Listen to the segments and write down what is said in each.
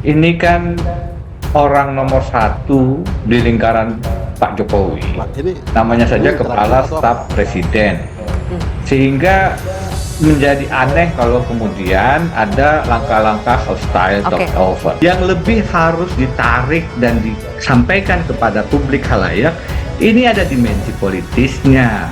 Ini kan orang nomor satu di lingkaran Pak Jokowi. Namanya saja Kepala Staf Presiden. Sehingga menjadi aneh kalau kemudian ada langkah-langkah hostile takeover yang lebih harus ditarik dan disampaikan kepada publik khalayak. Ini ada dimensi politisnya.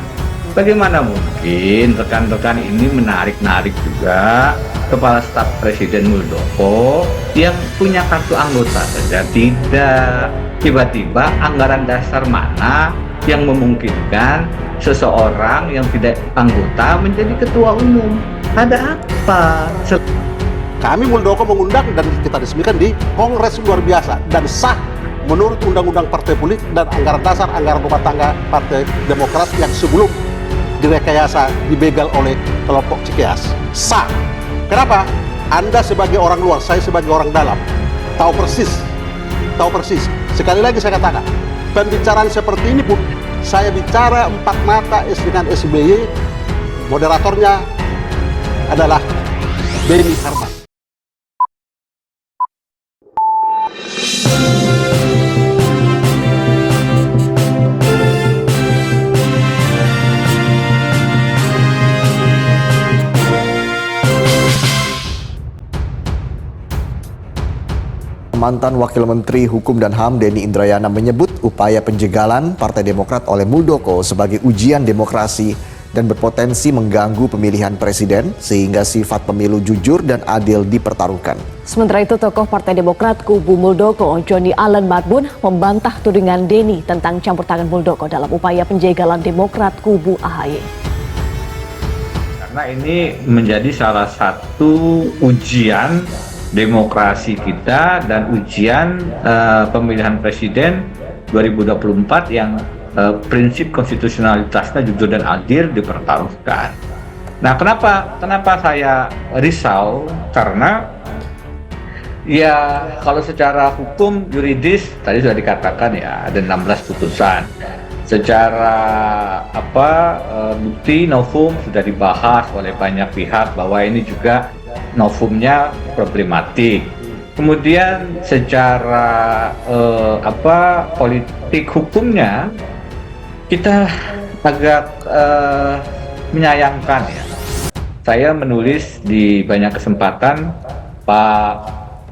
Bagaimana mungkin rekan-rekan ini menarik-narik juga Kepala Staf Presiden Muldoko yang punya kartu anggota saja tidak. Tiba-tiba anggaran dasar mana yang memungkinkan seseorang yang tidak anggota menjadi ketua umum? Ada apa? Kami Muldoko mengundang dan kita resmikan di Kongres luar biasa dan sah menurut Undang-Undang Partai Politik dan anggaran dasar anggaran rumah tangga Partai Demokrat yang sebelum direkayasa dibegal oleh kelompok Cikeas. Sah. Kenapa? Anda sebagai orang luar, saya sebagai orang dalam tahu persis. Sekali lagi saya katakan, pembicaraan seperti ini pun saya bicara empat mata dengan SBY, moderatornya adalah Benny Harman. Mantan Wakil Menteri Hukum dan HAM Denny Indrayana menyebut upaya penjegalan Partai Demokrat oleh Muldoko sebagai ujian demokrasi dan berpotensi mengganggu pemilihan presiden sehingga sifat pemilu jujur dan adil dipertaruhkan. Sementara itu, tokoh Partai Demokrat kubu Muldoko, Johnny Allen Marbun, membantah tudingan Denny tentang campur tangan Muldoko dalam upaya penjegalan Demokrat kubu AHY. Karena ini menjadi salah satu ujian demokrasi kita dan ujian pemilihan presiden 2024 yang prinsip konstitusionalitasnya jujur dan adil dipertaruhkan. Nah, kenapa saya risau? Karena ya kalau secara hukum yuridis tadi sudah dikatakan ya ada 16 putusan. Secara bukti novum sudah dibahas oleh banyak pihak bahwa ini juga novumnya problematik. Kemudian secara politik hukumnya kita agak menyayangkan ya. Saya menulis di banyak kesempatan Pak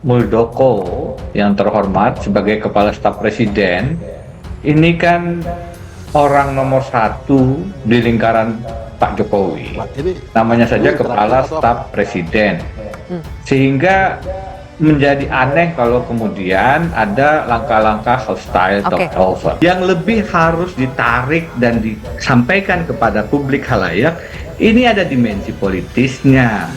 Muldoko yang terhormat sebagai Kepala Staf Presiden ini kan orang nomor satu di lingkaran Pak Jokowi. Namanya saja Kepala Staf Presiden. Sehingga menjadi aneh kalau kemudian ada langkah-langkah hostile takeover yang lebih harus ditarik dan disampaikan kepada publik khalayak. Ini ada dimensi politisnya.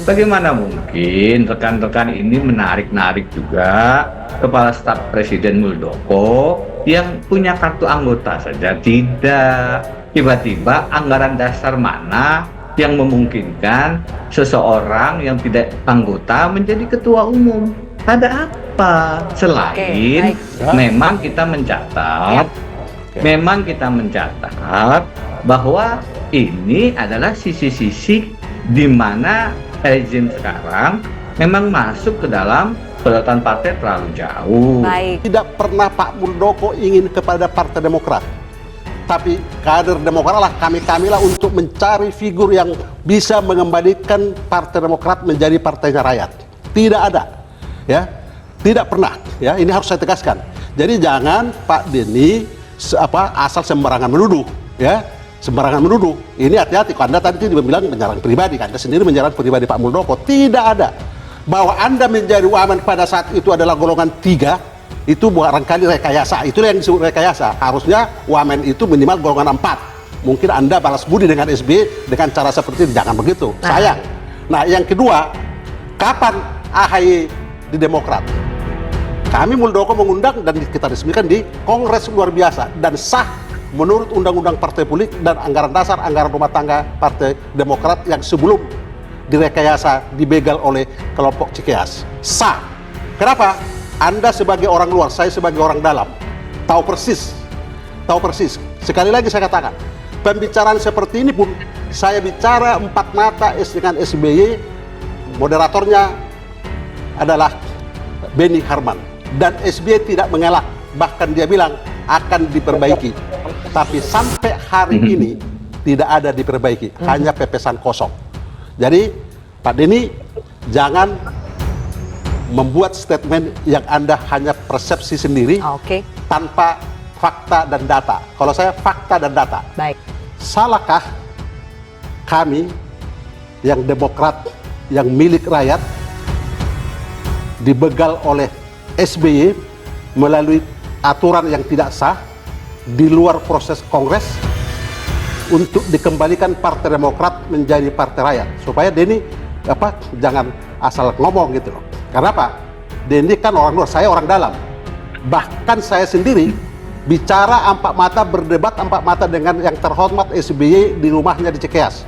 Bagaimana mungkin rekan-rekan ini menarik-narik juga Kepala Staf Presiden Muldoko yang punya kartu anggota saja tidak. Tiba-tiba anggaran dasar mana yang memungkinkan seseorang yang tidak anggota menjadi ketua umum? Ada apa? Selain memang kita mencatat, bahwa ini adalah sisi-sisi di mana rezim sekarang memang masuk ke dalam kedaulatan partai terlalu jauh. Tidak pernah Pak Muldoko ingin kepada Partai Demokrat. Tapi kader Demokrat lah kami-kamilah untuk mencari figur yang bisa mengembalikan Partai Demokrat menjadi partainya rakyat. Tidak ada, ya, tidak pernah, ya. Ini harus saya tegaskan. Jadi jangan Pak Denny asal sembarangan menuduh, ya, sembarangan menuduh. Ini hati-hati. Anda tadi bilang menyerang pribadi, Anda sendiri menyerang pribadi Pak Muldoko. Tidak ada bahwa Anda menjadi wamen pada saat itu adalah golongan 3. Itu barangkali rekayasa, itulah yang disebut rekayasa. Harusnya wamen itu minimal golongan 4. Mungkin Anda balas budi dengan SBY dengan cara seperti itu, jangan begitu, sayang. Nah, yang kedua, kapan AHY di Demokrat? Kami Muldoko mengundang dan kita resmikan di Kongres luar biasa dan sah menurut Undang-Undang Partai Politik dan anggaran dasar anggaran rumah tangga Partai Demokrat yang sebelum direkayasa dibegal oleh kelompok Cikeas. Sah. Kenapa? Anda sebagai orang luar, saya sebagai orang dalam tahu persis. Sekali lagi saya katakan, pembicaraan seperti ini pun saya bicara empat mata dengan SBY, moderatornya adalah Beni Harman, dan SBY tidak mengelak, bahkan dia bilang akan diperbaiki. Tapi sampai hari ini tidak ada diperbaiki, hanya pepesan kosong. Jadi Pak Denny, jangan membuat statement yang Anda hanya persepsi sendiri Oke, tanpa fakta dan data. Kalau saya fakta dan data. baik. Salahkah kami yang Demokrat, yang milik rakyat, dibegal oleh SBY melalui aturan yang tidak sah di luar proses Kongres untuk dikembalikan Partai Demokrat menjadi Partai Rakyat, supaya Denny jangan asal ngomong gitu loh. Karena apa? Denny kan orang luar, saya orang dalam. Bahkan saya sendiri bicara empat mata, berdebat empat mata dengan yang terhormat SBY di rumahnya di Cikeas.